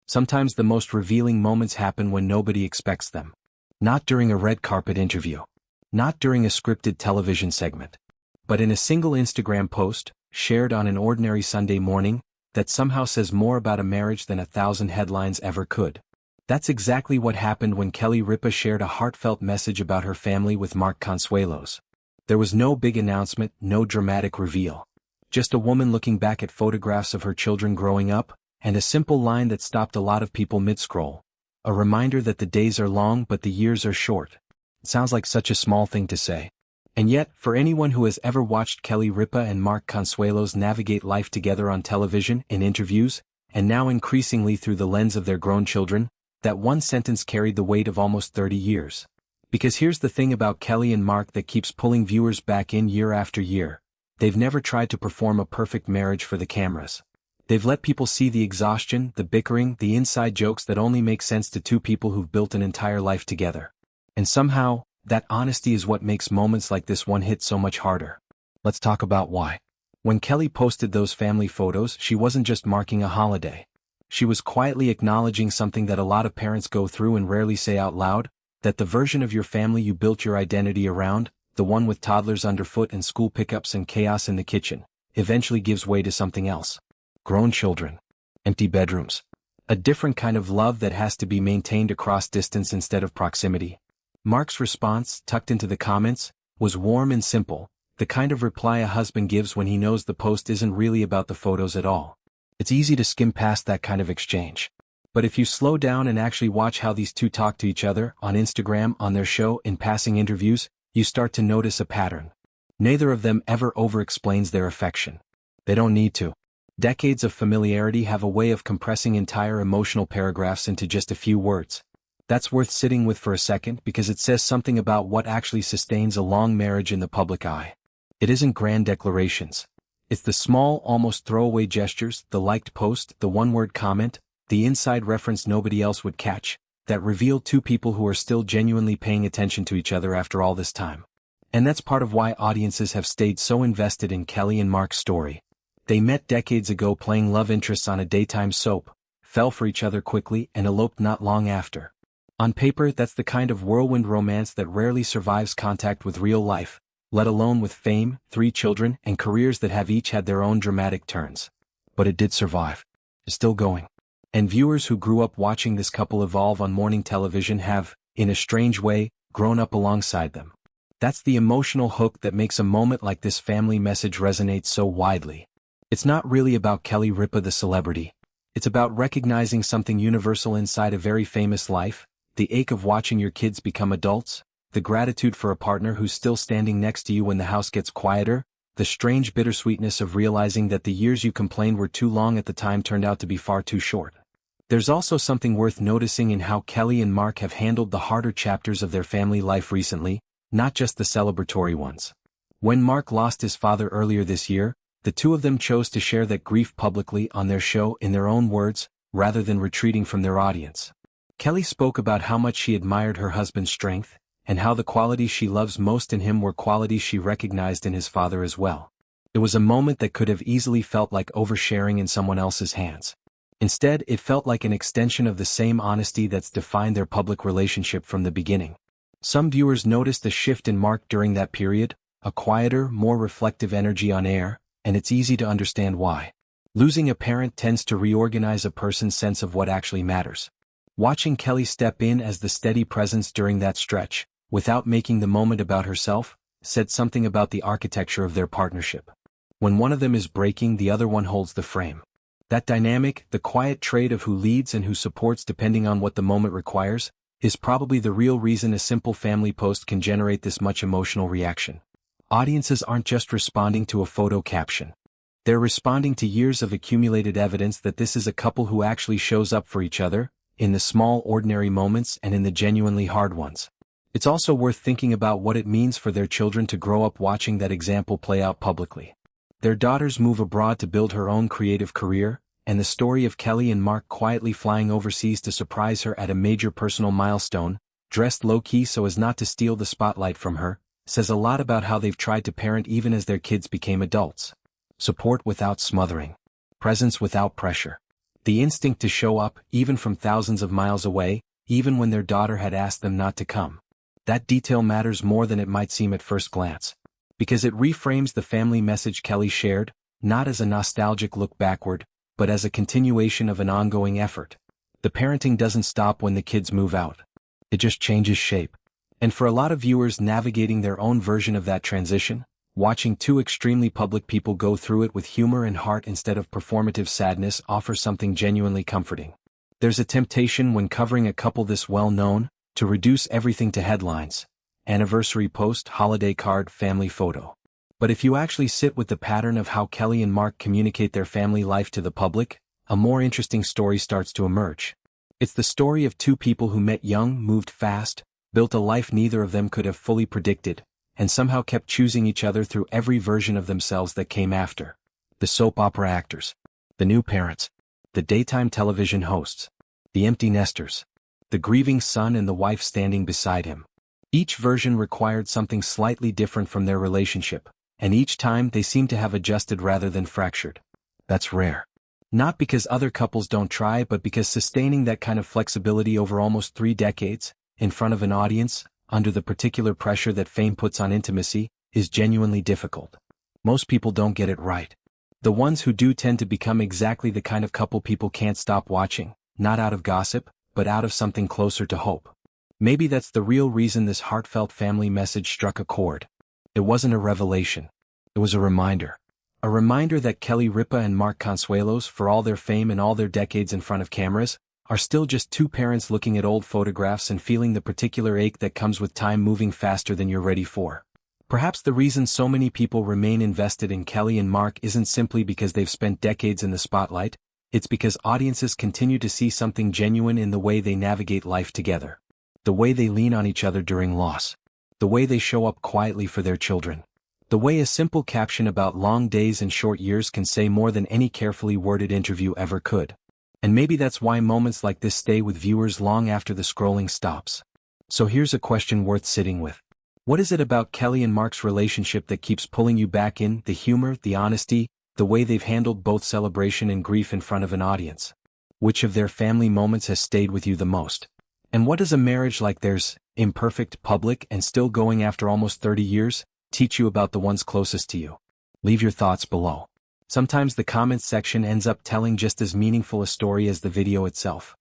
Sometimes the most revealing moments happen when nobody expects them. Not during a red carpet interview. Not during a scripted television segment. But in a single Instagram post, shared on an ordinary Sunday morning, that somehow says more about a marriage than 1,000 headlines ever could. That's exactly what happened when Kelly&Ripa shared a heartfelt message about her family with Mark Consuelos. There was no big announcement, no dramatic reveal. Just a woman looking back at photographs of her children growing up, and a simple line that stopped a lot of people mid-scroll. A reminder that the days are long but the years are short. It sounds like such a small thing to say. And yet, for anyone who has ever watched Kelly&Ripa and Mark Consuelos navigate life together on television, in interviews, and now increasingly through the lens of their grown children, that one sentence carried the weight of almost 30 years. Because here's the thing about Kelly and Mark that keeps pulling viewers back in year after year. They've never tried to perform a perfect marriage for the cameras. They've let people see the exhaustion, the bickering, the inside jokes that only make sense to two people who've built an entire life together. And somehow, that honesty is what makes moments like this one hit so much harder. Let's talk about why. When Kelly posted those family photos, she wasn't just marking a holiday. She was quietly acknowledging something that a lot of parents go through and rarely say out loud, that the version of your family you built your identity around, the one with toddlers underfoot and school pickups and chaos in the kitchen, eventually gives way to something else. Grown children. Empty bedrooms. A different kind of love that has to be maintained across distance instead of proximity. Mark's response, tucked into the comments, was warm and simple, the kind of reply a husband gives when he knows the post isn't really about the photos at all. It's easy to skim past that kind of exchange. But if you slow down and actually watch how these two talk to each other, on Instagram, on their show, in passing interviews, you start to notice a pattern. Neither of them ever over-explains their affection. They don't need to. Decades of familiarity have a way of compressing entire emotional paragraphs into just a few words. That's worth sitting with for a second because it says something about what actually sustains a long marriage in the public eye. It isn't grand declarations. It's the small, almost throwaway gestures, the liked post, the one-word comment, the inside reference nobody else would catch, that reveal two people who are still genuinely paying attention to each other after all this time. And that's part of why audiences have stayed so invested in Kelly and Mark's story. They met decades ago playing love interests on a daytime soap, fell for each other quickly and eloped not long after. On paper, that's the kind of whirlwind romance that rarely survives contact with real life, let alone with fame, 3 children, and careers that have each had their own dramatic turns. But it did survive. It's still going. And viewers who grew up watching this couple evolve on morning television have, in a strange way, grown up alongside them. That's the emotional hook that makes a moment like this family message resonate so widely. It's not really about Kelly&Ripa the celebrity. It's about recognizing something universal inside a very famous life, the ache of watching your kids become adults, the gratitude for a partner who's still standing next to you when the house gets quieter, the strange bittersweetness of realizing that the years you complained were too long at the time turned out to be far too short. There's also something worth noticing in how Kelly and Mark have handled the harder chapters of their family life recently, not just the celebratory ones. When Mark lost his father earlier this year, the two of them chose to share that grief publicly on their show in their own words, rather than retreating from their audience. Kelly spoke about how much she admired her husband's strength, and how the qualities she loves most in him were qualities she recognized in his father as well. It was a moment that could have easily felt like oversharing in someone else's hands. Instead, it felt like an extension of the same honesty that's defined their public relationship from the beginning. Some viewers noticed a shift in Mark during that period, a quieter, more reflective energy on air, and it's easy to understand why. Losing a parent tends to reorganize a person's sense of what actually matters. Watching Kelly step in as the steady presence during that stretch, without making the moment about herself, said something about the architecture of their partnership. When one of them is breaking, the other one holds the frame. That dynamic, the quiet trait of who leads and who supports depending on what the moment requires, is probably the real reason a simple family post can generate this much emotional reaction. Audiences aren't just responding to a photo caption. They're responding to years of accumulated evidence that this is a couple who actually shows up for each other, in the small ordinary moments and in the genuinely hard ones. It's also worth thinking about what it means for their children to grow up watching that example play out publicly. Their daughters move abroad to build her own creative career, and the story of Kelly and Mark quietly flying overseas to surprise her at a major personal milestone, dressed low-key so as not to steal the spotlight from her, says a lot about how they've tried to parent even as their kids became adults. Support without smothering. Presence without pressure. The instinct to show up, even from thousands of miles away, even when their daughter had asked them not to come. That detail matters more than it might seem at first glance. Because it reframes the family message Kelly shared, not as a nostalgic look backward, but as a continuation of an ongoing effort. The parenting doesn't stop when the kids move out. It just changes shape. And for a lot of viewers navigating their own version of that transition, watching two extremely public people go through it with humor and heart instead of performative sadness offers something genuinely comforting. There's a temptation when covering a couple this well-known, to reduce everything to headlines: anniversary post, holiday card, family photo. But if you actually sit with the pattern of how Kelly and Mark communicate their family life to the public, a more interesting story starts to emerge. It's the story of two people who met young, moved fast, built a life neither of them could have fully predicted, and somehow kept choosing each other through every version of themselves that came after. The soap opera actors, the new parents, the daytime television hosts, the empty nesters, the grieving son and the wife standing beside him. Each version required something slightly different from their relationship, and each time they seemed to have adjusted rather than fractured. That's rare. Not because other couples don't try, but because sustaining that kind of flexibility over almost 3 decades, in front of an audience, under the particular pressure that fame puts on intimacy, is genuinely difficult. Most people don't get it right. The ones who do tend to become exactly the kind of couple people can't stop watching, not out of gossip, but out of something closer to hope. Maybe that's the real reason this heartfelt family message struck a chord. It wasn't a revelation. It was a reminder. A reminder that Kelly, Ripa and Mark Consuelos, for all their fame and all their decades in front of cameras, are still just two parents looking at old photographs and feeling the particular ache that comes with time moving faster than you're ready for. Perhaps the reason so many people remain invested in Kelly and Mark isn't simply because they've spent decades in the spotlight, it's because audiences continue to see something genuine in the way they navigate life together. The way they lean on each other during loss. The way they show up quietly for their children. The way a simple caption about long days and short years can say more than any carefully worded interview ever could. And maybe that's why moments like this stay with viewers long after the scrolling stops. So here's a question worth sitting with. What is it about Kelly and Mark's relationship that keeps pulling you back in? The humor, the honesty, the way they've handled both celebration and grief in front of an audience. Which of their family moments has stayed with you the most? And what does a marriage like theirs, imperfect, public, and still going after almost 30 years, teach you about the ones closest to you? Leave your thoughts below. Sometimes the comments section ends up telling just as meaningful a story as the video itself.